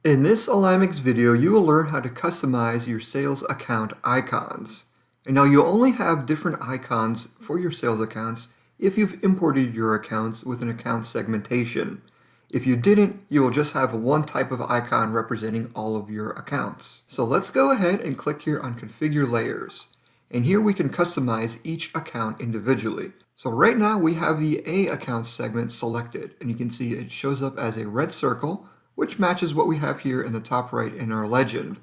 In this AlignMix video, you will learn how to customize your sales account icons. And now you'll only have different icons for your sales accounts if you've imported your accounts with an account segmentation. If you didn't, you will just have one type of icon representing all of your accounts. So let's go ahead and click here on Configure Layers. And here we can customize each account individually. So right now we have the A account segment selected, and you can see it shows up as a red circle, which matches what we have here in the top right in our legend.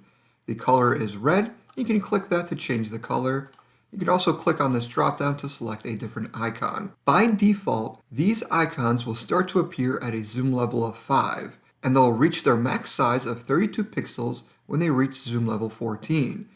The color is red. You can click that to change the color. You can also click on this drop down to select a different icon. By default, these icons will start to appear at a zoom level of 5, and they'll reach their max size of 32 pixels when they reach zoom level 14.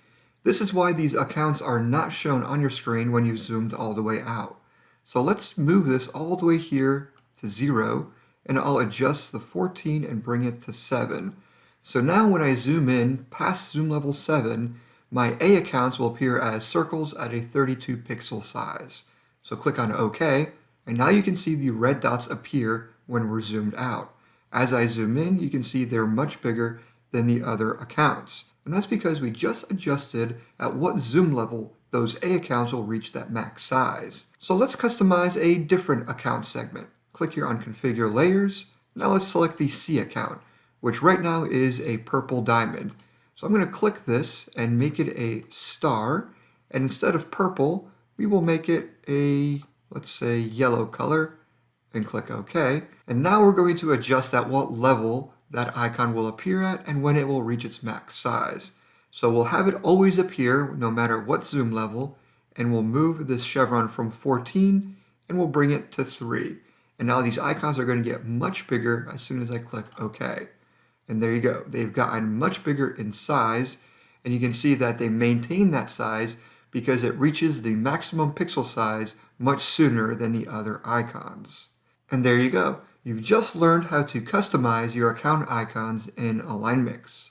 This is why these accounts are not shown on your screen when you zoomed all the way out. So let's move this all the way here to 0, and I'll adjust the 14 and bring it to 7. So now when I zoom in past zoom level 7, my A accounts will appear as circles at a 32 pixel size. So click on OK, and now you can see the red dots appear when we're zoomed out. As I zoom in, you can see they're much bigger than the other accounts. And that's because we just adjusted at what zoom level those A accounts will reach that max size. So let's customize a different account segment. Click here on Configure Layers. Now let's select the C account, which right now is a purple diamond. So I'm going to click this and make it a star. And instead of purple, we will make it a, let's say, yellow color, and click OK. And now we're going to adjust at what level that icon will appear at and when it will reach its max size. So we'll have it always appear no matter what zoom level, and we'll move this chevron from 14 and we'll bring it to 3. And now these icons are going to get much bigger as soon as I click OK. And there you go. They've gotten much bigger in size, and you can see that they maintain that size because it reaches the maximum pixel size much sooner than the other icons. And there you go. You've just learned how to customize your account icons in AlignMix.